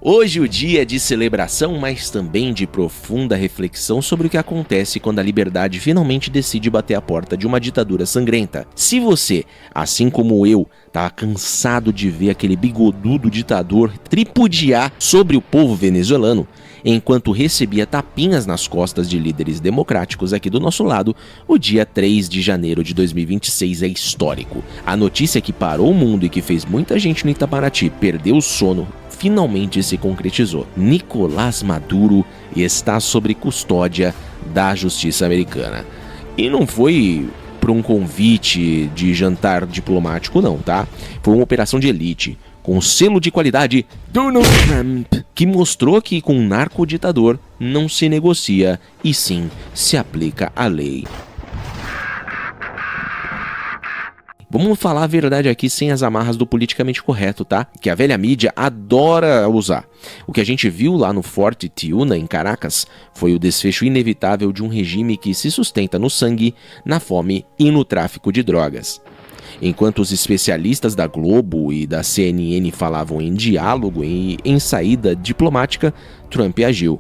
Hoje o dia é de celebração, mas também de profunda reflexão sobre o que acontece quando a liberdade finalmente decide bater a porta de uma ditadura sangrenta. Se você, assim como eu, tá cansado de ver aquele bigodudo ditador tripudiar sobre o povo venezuelano, enquanto recebia tapinhas nas costas de líderes democráticos aqui do nosso lado, o dia 3 de janeiro de 2026 é histórico. A notícia que parou o mundo e que fez muita gente no Itamaraty perder o sono finalmente se concretizou. Nicolás Maduro está sob custódia da justiça americana. E não foi por um convite de jantar diplomático não, tá? Foi uma operação de elite, com selo de qualidade Donald Trump, que mostrou que com um narcoditador não se negocia e sim se aplica a lei. Vamos falar a verdade aqui sem as amarras do politicamente correto, tá? Que a velha mídia adora usar. O que a gente viu lá no Forte Tiuna, em Caracas, foi o desfecho inevitável de um regime que se sustenta no sangue, na fome e no tráfico de drogas. Enquanto os especialistas da Globo e da CNN falavam em diálogo e em saída diplomática, Trump agiu.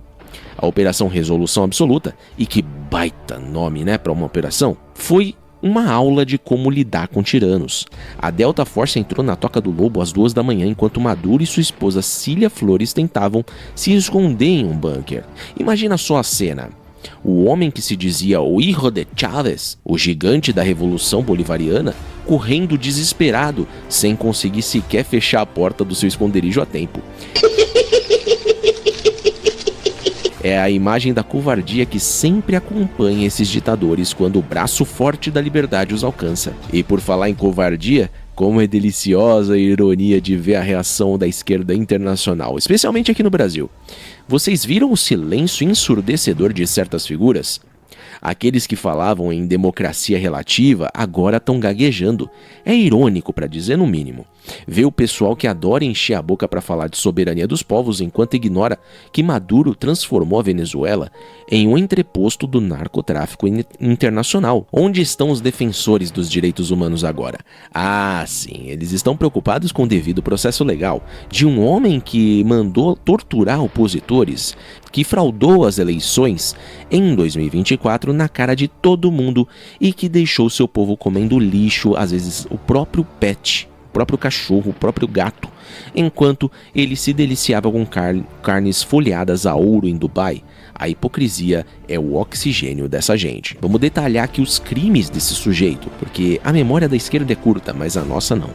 A Operação Resolução Absoluta, e que baita nome, né, para uma operação, foi uma aula de como lidar com tiranos. A Delta Force entrou na Toca do Lobo às 2 da manhã, enquanto Maduro e sua esposa Cília Flores tentavam se esconder em um bunker. Imagina só a cena. O homem que se dizia o Hijo de Chávez, o gigante da Revolução Bolivariana, correndo desesperado, sem conseguir sequer fechar a porta do seu esconderijo a tempo. É a imagem da covardia que sempre acompanha esses ditadores quando o braço forte da liberdade os alcança. E por falar em covardia, como é deliciosa a ironia de ver a reação da esquerda internacional, especialmente aqui no Brasil. Vocês viram o silêncio ensurdecedor de certas figuras? Aqueles que falavam em democracia relativa agora estão gaguejando. É irônico, para dizer no mínimo. Ver o pessoal que adora encher a boca para falar de soberania dos povos enquanto ignora que Maduro transformou a Venezuela em um entreposto do narcotráfico internacional. Onde estão os defensores dos direitos humanos agora? Ah, sim, eles estão preocupados com o devido processo legal de um homem que mandou torturar opositores, que fraudou as eleições em 2024 na cara de todo mundo e que deixou seu povo comendo lixo, às vezes o próprio pet, o próprio cachorro, o próprio gato, enquanto ele se deliciava com carnes folheadas a ouro em Dubai. A hipocrisia é o oxigênio dessa gente. Vamos detalhar aqui os crimes desse sujeito, porque a memória da esquerda é curta, mas a nossa não.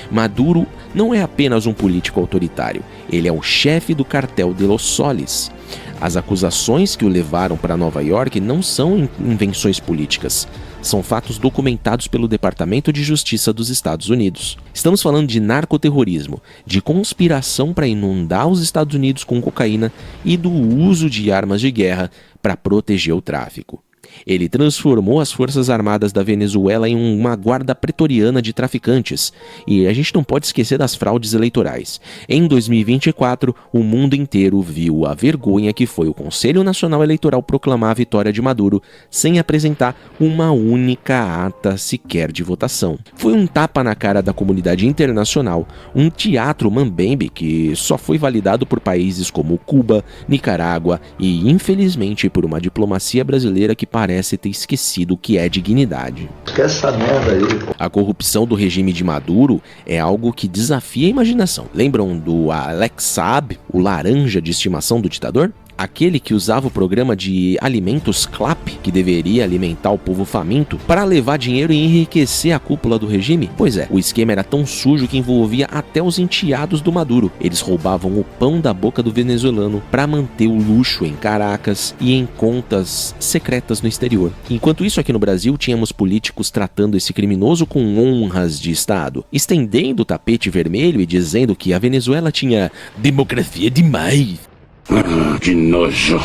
Maduro não é apenas um político autoritário, ele é o chefe do cartel de Los Soles. As acusações que o levaram para Nova York não são invenções políticas, são fatos documentados pelo Departamento de Justiça dos Estados Unidos. Estamos falando de narcoterrorismo, de conspiração para inundar os Estados Unidos com cocaína e do uso de armas de guerra para proteger o tráfico. Ele transformou as Forças Armadas da Venezuela em uma guarda pretoriana de traficantes. E a gente não pode esquecer das fraudes eleitorais. Em 2024, o mundo inteiro viu a vergonha que foi o Conselho Nacional Eleitoral proclamar a vitória de Maduro sem apresentar uma única ata sequer de votação. Foi um tapa na cara da comunidade internacional, um teatro mambembe que só foi validado por países como Cuba, Nicarágua e, infelizmente, por uma diplomacia brasileira que parece ter esquecido o que é dignidade. Esquece essa merda aí. A corrupção do regime de Maduro é algo que desafia a imaginação. Lembram do Alex Saab, o laranja de estimação do ditador? Aquele que usava o programa de alimentos CLAP, que deveria alimentar o povo faminto, para levar dinheiro e enriquecer a cúpula do regime? Pois é, o esquema era tão sujo que envolvia até os enteados do Maduro. Eles roubavam o pão da boca do venezuelano para manter o luxo em Caracas e em contas secretas no exterior. Enquanto isso, aqui no Brasil, tínhamos políticos tratando esse criminoso com honras de Estado, estendendo o tapete vermelho e dizendo que a Venezuela tinha democracia demais. Que nojo.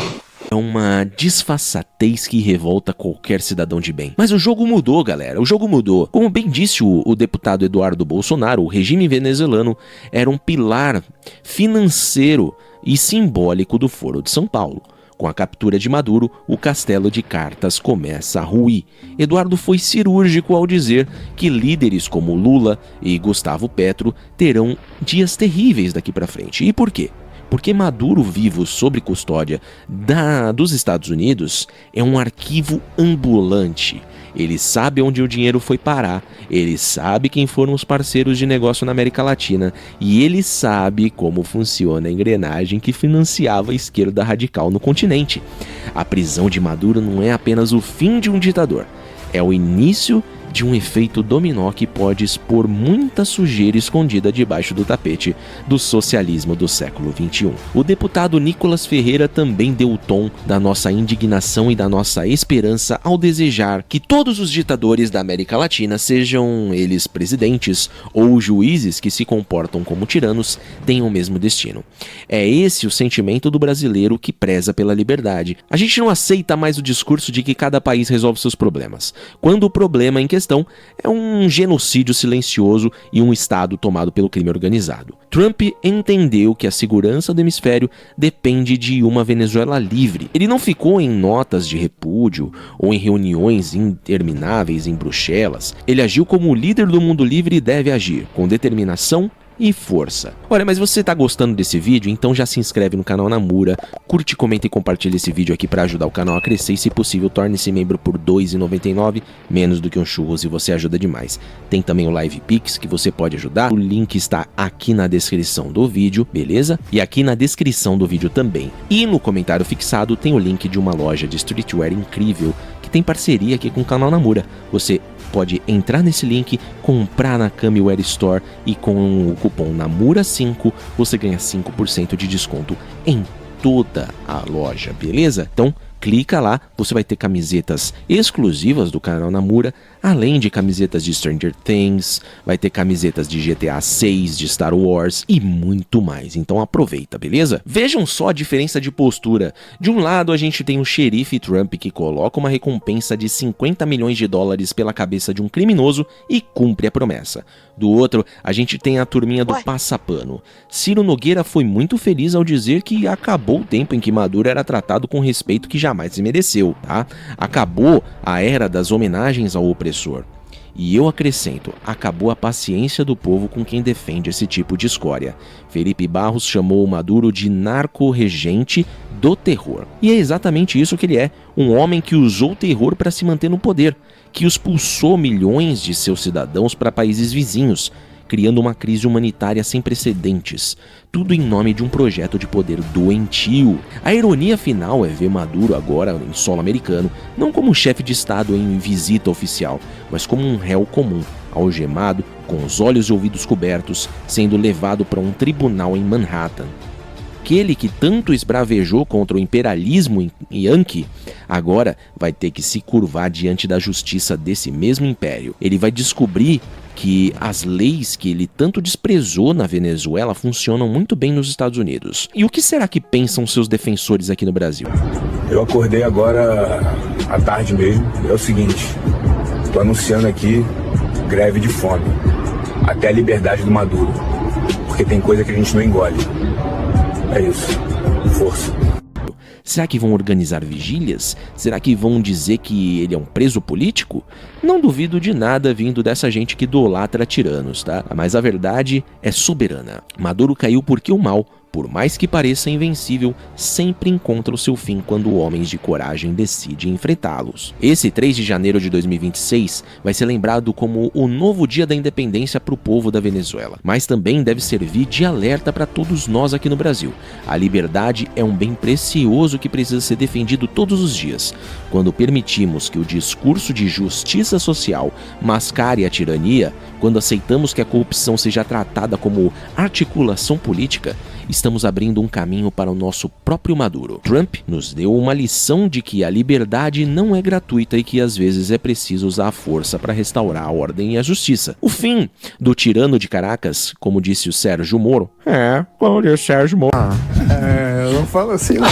É uma disfarçatez que revolta qualquer cidadão de bem. Mas o jogo mudou, galera. O jogo mudou. Como bem disse o deputado Eduardo Bolsonaro, o regime venezuelano era um pilar financeiro e simbólico do Foro de São Paulo. Com a captura de Maduro, o castelo de cartas começa a ruir. Eduardo foi cirúrgico ao dizer que líderes como Lula e Gustavo Petro terão dias terríveis daqui para frente. E por quê? Porque Maduro vivo sob custódia dos Estados Unidos é um arquivo ambulante. Ele sabe onde o dinheiro foi parar, ele sabe quem foram os parceiros de negócio na América Latina e ele sabe como funciona a engrenagem que financiava a esquerda radical no continente. A prisão de Maduro não é apenas o fim de um ditador, é o início de um efeito dominó que pode expor muita sujeira escondida debaixo do tapete do socialismo do século XXI. O deputado Nicolas Ferreira também deu o tom da nossa indignação e da nossa esperança ao desejar que todos os ditadores da América Latina, sejam eles presidentes ou juízes que se comportam como tiranos, tenham o mesmo destino. É esse o sentimento do brasileiro que preza pela liberdade. A gente não aceita mais o discurso de que cada país resolve seus problemas, quando o problema em questão é um genocídio silencioso e um Estado tomado pelo crime organizado. Trump entendeu que a segurança do hemisfério depende de uma Venezuela livre. Ele não ficou em notas de repúdio ou em reuniões intermináveis em Bruxelas. Ele agiu como o líder do mundo livre deve agir, com determinação e força. Olha, mas você tá gostando desse vídeo? Então já se inscreve no canal Namura, curte, comenta e compartilha esse vídeo aqui para ajudar o canal a crescer e, se possível, torne-se membro por R$ 2,99, menos do que um churros, e você ajuda demais. Tem também o Live Pix que você pode ajudar, o link está aqui na descrição do vídeo, beleza? E aqui na descrição do vídeo também. E no comentário fixado tem o link de uma loja de streetwear incrível que tem parceria aqui com o canal Namura. Você pode entrar nesse link, comprar na Kamiwear Store e com o cupom NAMURA5 você ganha 5% de desconto em toda a loja, beleza? Então clica lá, você vai ter camisetas exclusivas do canal Namura, além de camisetas de Stranger Things, vai ter camisetas de GTA 6, de Star Wars e muito mais. Então aproveita, beleza? Vejam só a diferença de postura. De um lado a gente tem o xerife Trump, que coloca uma recompensa de 50 milhões de dólares pela cabeça de um criminoso e cumpre a promessa. Do outro, a gente tem a turminha do passapano. Ciro Nogueira foi muito feliz ao dizer que acabou o tempo em que Maduro era tratado com respeito que jamais se mereceu, tá? Acabou a era das homenagens ao opressor. E eu acrescento, acabou a paciência do povo com quem defende esse tipo de escória. Felipe Barros chamou o Maduro de narco-regente do terror. E é exatamente isso que ele é, um homem que usou o terror para se manter no poder, que expulsou milhões de seus cidadãos para países vizinhos, criando uma crise humanitária sem precedentes, tudo em nome de um projeto de poder doentio. A ironia final é ver Maduro agora em solo americano, não como chefe de estado em visita oficial, mas como um réu comum, algemado, com os olhos e ouvidos cobertos, sendo levado para um tribunal em Manhattan. Aquele que tanto esbravejou contra o imperialismo yankee, agora vai ter que se curvar diante da justiça desse mesmo império. Ele vai descobrir que as leis que ele tanto desprezou na Venezuela funcionam muito bem nos Estados Unidos. E o que será que pensam seus defensores aqui no Brasil? Eu acordei agora à tarde mesmo. É o seguinte, tô anunciando aqui greve de fome, até a liberdade do Maduro, porque tem coisa que a gente não engole. É isso. Força. Será que vão organizar vigílias? Será que vão dizer que ele é um preso político? Não duvido de nada vindo dessa gente que idolatra tiranos, tá? Mas a verdade é soberana. Maduro caiu porque o mal, por mais que pareça invencível, sempre encontra o seu fim quando homens de coragem decidem enfrentá-los. Esse 3 de janeiro de 2026 vai ser lembrado como o novo dia da independência para o povo da Venezuela, mas também deve servir de alerta para todos nós aqui no Brasil. A liberdade é um bem precioso que precisa ser defendido todos os dias. Quando permitimos que o discurso de justiça social mascare a tirania, quando aceitamos que a corrupção seja tratada como articulação política, estamos abrindo um caminho para o nosso próprio Maduro. Trump nos deu uma lição de que a liberdade não é gratuita e que às vezes é preciso usar a força para restaurar a ordem e a justiça. O fim do tirano de Caracas, como disse o Sérgio Moro. Como disse o Sérgio Moro. Eu não falo assim não.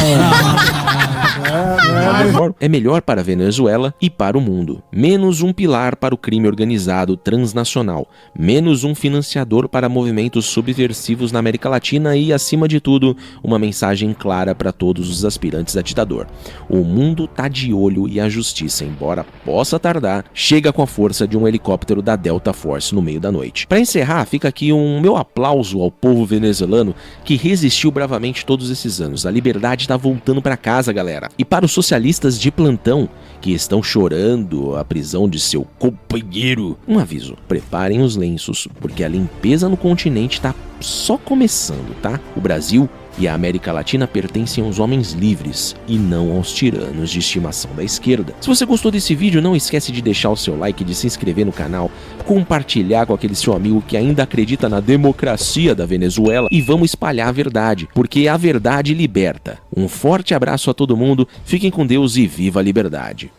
É melhor para a Venezuela e para o mundo. Menos um pilar para o crime organizado transnacional. Menos um financiador para movimentos subversivos na América Latina e, acima de tudo, uma mensagem clara para todos os aspirantes a ditador. O mundo tá de olho e a justiça, embora possa tardar, chega com a força de um helicóptero da Delta Force no meio da noite. Para encerrar, fica aqui um meu aplauso ao povo venezuelano que resistiu bravamente todos esses anos. A liberdade tá voltando para casa, galera. E para os socialistas de plantão que estão chorando a prisão de seu companheiro, um aviso: preparem os lenços, porque a limpeza no continente tá só começando, tá? O Brasil e a América Latina pertencem aos homens livres e não aos tiranos de estimação da esquerda. Se você gostou desse vídeo, não esquece de deixar o seu like, de se inscrever no canal, compartilhar com aquele seu amigo que ainda acredita na democracia da Venezuela e vamos espalhar a verdade, porque a verdade liberta. Um forte abraço a todo mundo, fiquem com Deus e viva a liberdade!